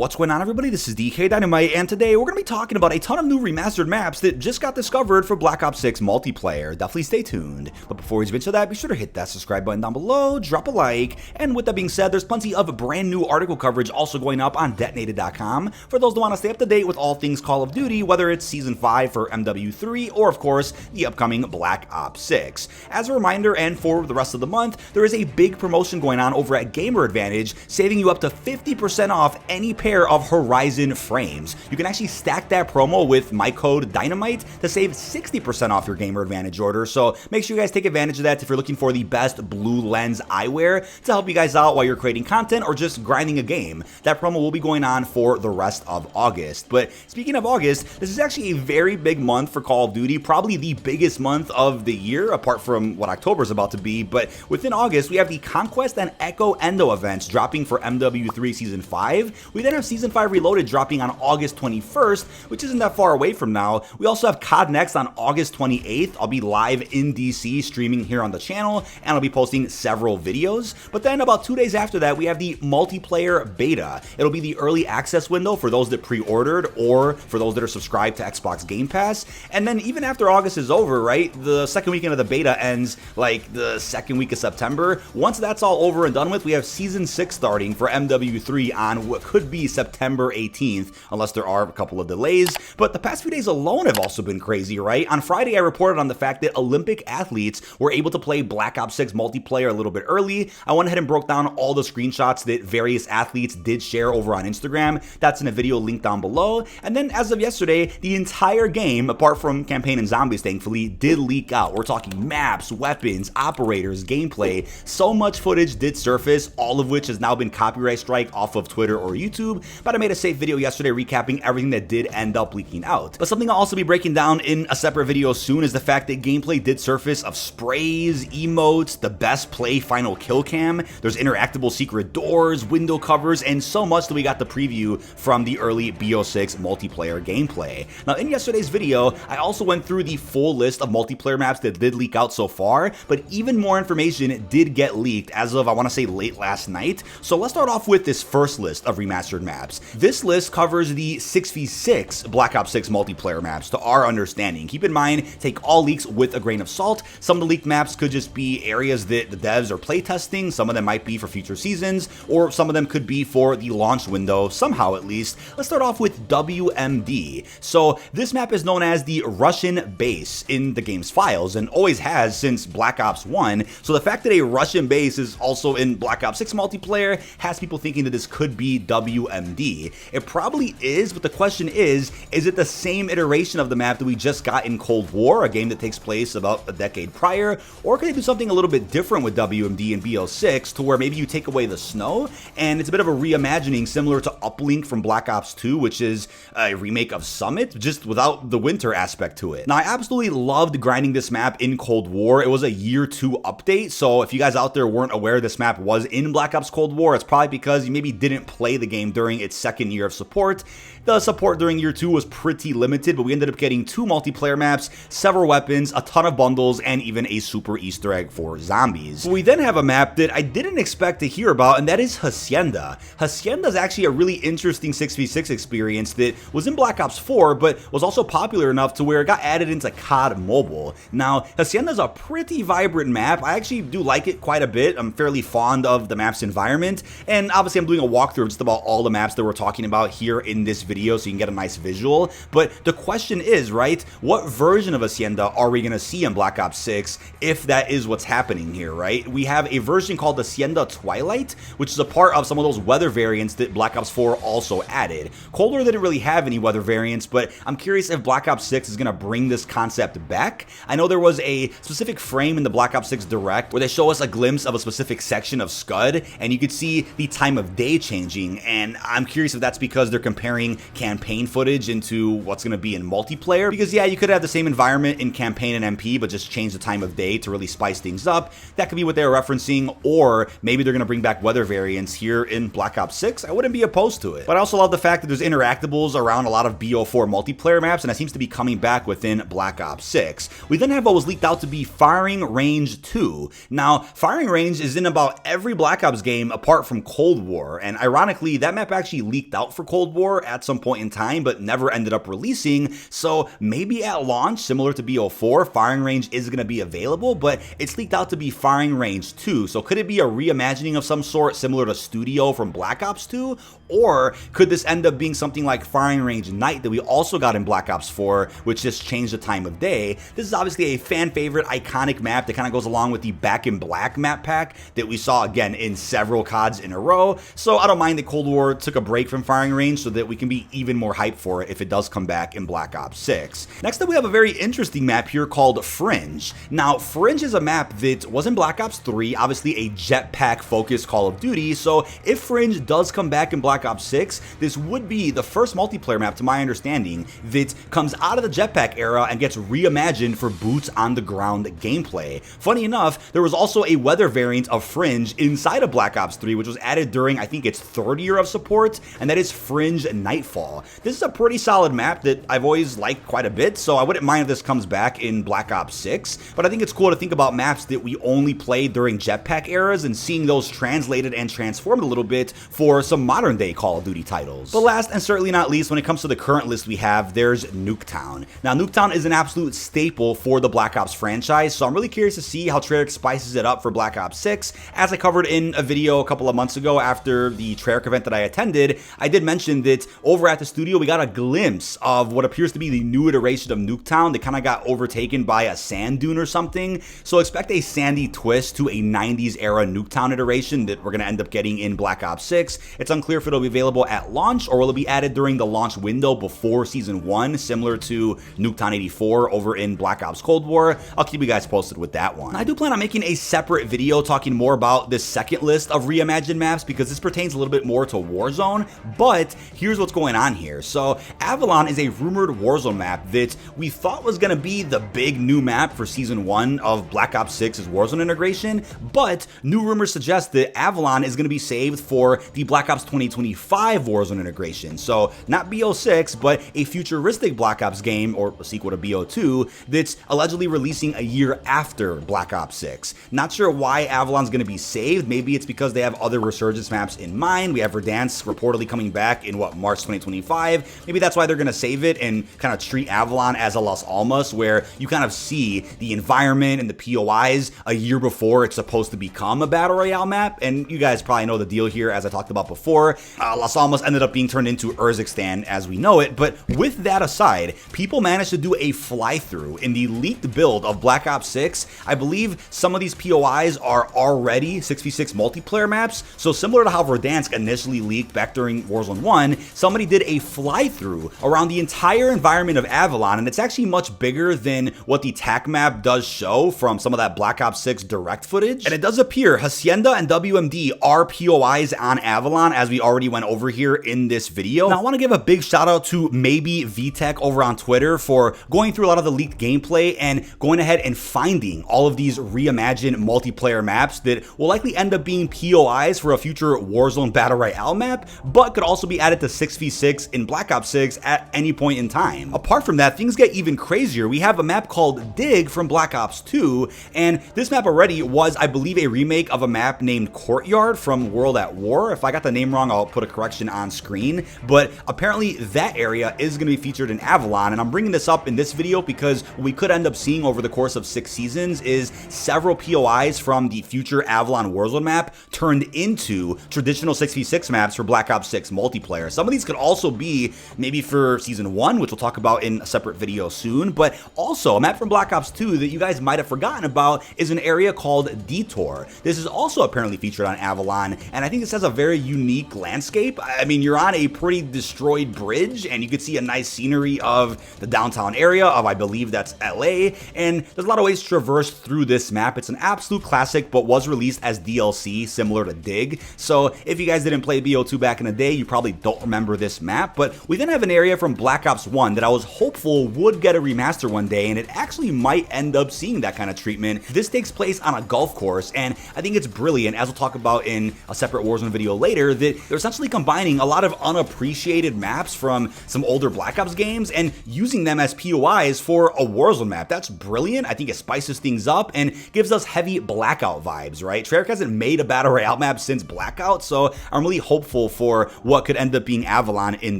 What's going on, everybody? This is DK Dynamite, and today we're going to be talking about a ton of new remastered maps that just got discovered for Black Ops 6 multiplayer. Definitely stay tuned. But before we jump into that, be sure to hit that subscribe button down below, drop a like, and with that being said, there's plenty of brand new article coverage also going up on detonated.com for those that want to stay up to date with all things Call of Duty, whether it's Season 5 for MW3 or, of course, the upcoming Black Ops 6. As a reminder, and for the rest of the month, there is a big promotion going on over at Gamer Advantage, saving you up to 50% off any pair of Horizon frames. You can actually stack that promo with my code DYNAMITE to save 60% off your Gamer Advantage order, so make sure you guys take advantage of that if you're looking for the best blue lens eyewear to help you guys out while you're creating content or just grinding a game. That promo will be going on for the rest of August. But speaking of August, this is actually a very big month for Call of Duty, probably the biggest month of the year, apart from what October is about to be. But within August, we have the Conquest and Echo Endo events dropping for MW3 Season 5. We then have Season 5 Reloaded dropping on August 21st, which isn't that far away from now. We also have COD Next on August 28th. I'll be live in DC streaming here on the channel, and I'll be posting several videos. But then about 2 days after that, we have the multiplayer beta. It'll be the early access window for those that pre-ordered or for those that are subscribed to Xbox Game Pass. And then even after August is over, right, the second weekend of the beta ends like the second week of September. Once that's all over and done with, we have Season 6 starting for MW3 on what could be September 18th, unless there are a couple of delays. But the past few days alone have also been crazy, right? On Friday, I reported on the fact that Olympic athletes were able to play Black Ops 6 multiplayer a little bit early. I went ahead and broke down all the screenshots that various athletes did share over on Instagram. That's in a video linked down below. And then as of yesterday, the entire game, apart from campaign and zombies, thankfully, did leak out. We're talking maps, weapons, operators, gameplay. So much footage did surface, all of which has now been copyright strike off of Twitter or YouTube. But I made a safe video yesterday recapping everything that did end up leaking out. But something I'll also be breaking down in a separate video soon is the fact that gameplay did surface of sprays, emotes, the best play final kill cam. There's interactable secret doors, window covers, and so much that we got the preview from the early BO6 multiplayer gameplay. Now, in yesterday's video, I also went through the full list of multiplayer maps that did leak out so far, but even more information did get leaked as of, I want to say, late last night. So let's start off with this first list of remastered maps. This list covers the 6v6 Black Ops 6 multiplayer maps to our understanding. Keep in mind, take all leaks with a grain of salt. Some of the leaked maps could just be areas that the devs are playtesting, some of them might be for future seasons, or some of them could be for the launch window, somehow at least. Let's start off with WMD. So this map is known as the Russian base in the game's files, and always has since Black Ops 1. So the fact that a Russian base is also in Black Ops 6 multiplayer has people thinking that this could be WMD. It probably is, but the question is it the same iteration of the map that we just got in Cold War, a game that takes place about a decade prior, or could they do something a little bit different with WMD and BO6 to where maybe you take away the snow and it's a bit of a reimagining similar to Uplink from Black Ops 2, which is a remake of Summit, just without the winter aspect to it. Now, I absolutely loved grinding this map in Cold War. It was a year 2 update, so if you guys out there weren't aware this map was in Black Ops Cold War, it's probably because you maybe didn't play the game during its second year of support. The support during year 2 was pretty limited, but we ended up getting 2 multiplayer maps, several weapons, a ton of bundles, and even a super Easter egg for zombies. We then have a map that I didn't expect to hear about, and that is Hacienda. Hacienda is actually a really interesting 6v6 experience that was in Black Ops 4, but was also popular enough to where it got added into COD Mobile. Now, Hacienda is a pretty vibrant map. I actually do like it quite a bit. I'm fairly fond of the map's environment, and obviously I'm doing a walkthrough of just about all the maps that we're talking about here in this video so you can get a nice visual. But the question is, right, what version of Hacienda are we going to see in Black Ops 6 if that is what's happening here, right? We have a version called Hacienda Twilight, which is a part of some of those weather variants that Black Ops 4 also added. Cold War didn't really have any weather variants, but I'm curious if Black Ops 6 is going to bring this concept back. I know there was a specific frame in the Black Ops 6 Direct where they show us a glimpse of a specific section of Scud, and you could see the time of day changing, and I'm curious if that's because they're comparing campaign footage into what's going to be in multiplayer, because yeah, you could have the same environment in campaign and MP, but just change the time of day to really spice things up. That could be what they're referencing, or maybe they're going to bring back weather variants here in Black Ops 6. I wouldn't be opposed to it. But I also love the fact that there's interactables around a lot of BO4 multiplayer maps, and that seems to be coming back within Black Ops 6. We then have what was leaked out to be Firing Range 2. Now, Firing Range is in about every Black Ops game apart from Cold War, and ironically, that map map actually leaked out for Cold War at some point in time, but never ended up releasing. So maybe at launch, similar to BO4, firing range is going to be available, but it's leaked out to be firing range 2. So could it be a reimagining of some sort, similar to Studio from Black Ops 2? Or could this end up being something like firing range Night that we also got in Black Ops 4, which just changed the time of day? This is obviously a fan favorite, iconic map that kind of goes along with the Back in Black map pack that we saw again in several CODs in a row. So I don't mind that Cold War took a break from firing range so that we can be even more hyped for it if it does come back in Black Ops 6. Next up, we have a very interesting map here called Fringe. Now, Fringe is a map that was in Black Ops 3, obviously a jetpack focused Call of Duty. So if Fringe does come back in Black Ops 6, this would be the first multiplayer map, to my understanding, that comes out of the jetpack era and gets reimagined for boots on the ground gameplay. Funny enough, there was also a weather variant of Fringe inside of Black Ops 3, which was added during, I think, its third year of support, and that is Fringe Nightfall. This is a pretty solid map that I've always liked quite a bit, so I wouldn't mind if this comes back in Black Ops 6, but I think it's cool to think about maps that we only played during jetpack eras and seeing those translated and transformed a little bit for some modern day Call of Duty titles. But last and certainly not least, when it comes to the current list we have, there's Nuketown. Now, Nuketown is an absolute staple for the Black Ops franchise, so I'm really curious to see how Treyarch spices it up for Black Ops 6. As I covered in a video a couple of months ago after the Treyarch event that I attended, I did mention that over at the studio we got a glimpse of what appears to be the new iteration of Nuketown that kind of got overtaken by a sand dune or something. So expect a sandy twist to a 90s era Nuketown iteration that we're going to end up getting in Black Ops 6. It's unclear if it'll be available at launch or will it be added during the launch window before Season 1, similar to Nuketown 84 over in Black Ops Cold War. I'll keep you guys posted with that one. I do plan on making a separate video talking more about this second list of reimagined maps because this pertains a little bit more to Warzone, but here's what's going on here. So Avalon is a rumored Warzone map that we thought was going to be the big new map for Season 1 of Black Ops 6's Warzone integration, but new rumors suggest that Avalon is going to be saved for the Black Ops 2025 Warzone integration. So not BO6, but a futuristic Black Ops game, or a sequel to BO2, that's allegedly releasing a year after Black Ops 6. Not sure why Avalon's going to be saved. Maybe it's because they have other Resurgence maps in mind. We have Verdansk reportedly coming back in, March 2025. Maybe that's why they're going to save it and kind of treat Avalon as a Las Almas, where you kind of see the environment and the POIs a year before it's supposed to become a Battle Royale map. And you guys probably know the deal here, as I talked about before. Las Almas ended up being turned into Urzikstan as we know it. But with that aside, people managed to do a fly-through in the leaked build of Black Ops 6. I believe some of these POIs are already 6v6 multiplayer maps. So similar to how Verdansk initially leaked back during Warzone 1, somebody did a fly-through around the entire environment of Avalon, and it's actually much bigger than what the TAC map does show from some of that Black Ops 6 direct footage. And it does appear Hacienda and WMD are POIs on Avalon, as we already went over here in this video. Now, I want to give a big shout out to maybe VTech over on Twitter for going through a lot of the leaked gameplay and going ahead and finding all of these reimagined multiplayer maps that will likely end up being POIs for a future Warzone Battle Royale map, but could also be added to 6v6 in Black Ops 6 at any point in time. Apart from that, things get even crazier. We have a map called Dig from Black Ops 2, and this map already was, I believe, a remake of a map named Courtyard from World at War. If I got the name wrong, I'll put a correction on screen, but apparently that area is going to be featured in Avalon, and I'm bringing this up in this video because what we could end up seeing over the course of 6 seasons is several POIs from the future Avalon Warzone map turned into traditional 6v6 maps for Black Ops 6 multiplayer. Some of these could also be maybe for Season 1, which we'll talk about in a separate video soon, but also a map from Black Ops 2 that you guys might have forgotten about is an area called Detour. This is also apparently featured on Avalon, and I think this has a very unique landscape. I mean, you're on a pretty destroyed bridge, and you can see a nice scenery of the downtown area of, I believe that's LA, and there's a lot of ways to traverse through this map. It's an absolute classic, but was released as DLC, similar to Dig. So if you guys didn't play BO2 back in the day, you probably don't remember this map, but we then have an area from Black Ops 1 that I was hopeful would get a remaster one day, and it actually might end up seeing that kind of treatment. This takes place on a golf course, and I think it's brilliant, as we'll talk about in a separate Warzone video later, that they're essentially combining a lot of unappreciated maps from some older Black Ops games and using them as POIs for a Warzone map. That's brilliant. I think it spices things up and gives us heavy Blackout vibes, right? Treyarch hasn't made a Battle Royale map since Blackout, so I'm really hopeful hopeful for what could end up being Avalon in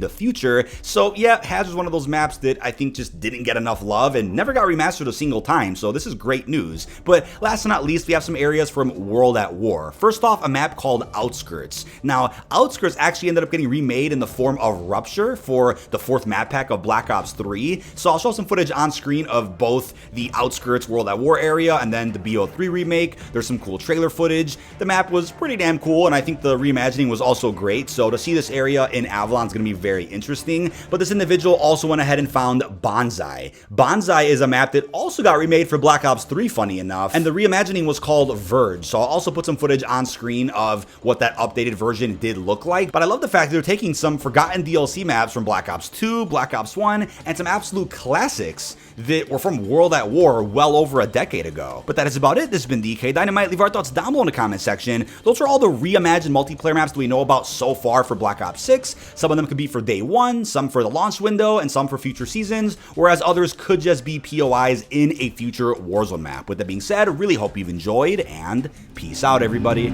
the future. So yeah, Hazard's one of those maps that I think just didn't get enough love and never got remastered a single time, so this is great news. But last but not least, we have some areas from World at War. First off, a map called Outskirts. Now, Outskirts actually ended up getting remade in the form of Rupture for the 4th map pack of Black Ops 3, so I'll show some footage on screen of both the Outskirts World at War area and then the BO3 remake. There's some cool trailer footage. The map was pretty damn cool, and I think the reimagining was also great, so to see this area in Avalon is going to be very interesting. But this individual also went ahead and found Bonsai. Bonsai is a map that also got remade for Black Ops 3, funny enough, and the reimagining was called Verge, so I'll also put some footage on screen of what that updated version did look like. But I love the fact that they're taking some forgotten DLC maps from Black Ops 2, Black Ops 1, and some absolute classics that were from World at War well over a decade ago. But that is about it. This has been DK Dynamite. Leave our thoughts down below in the comment section. Those are all the reimagined multiplayer maps that we know about so far for Black Ops 6. Some of them could be for day one, some for the launch window, and some for future seasons, whereas others could just be POIs in a future Warzone map. With that being said, really hope you've enjoyed, and peace out, everybody.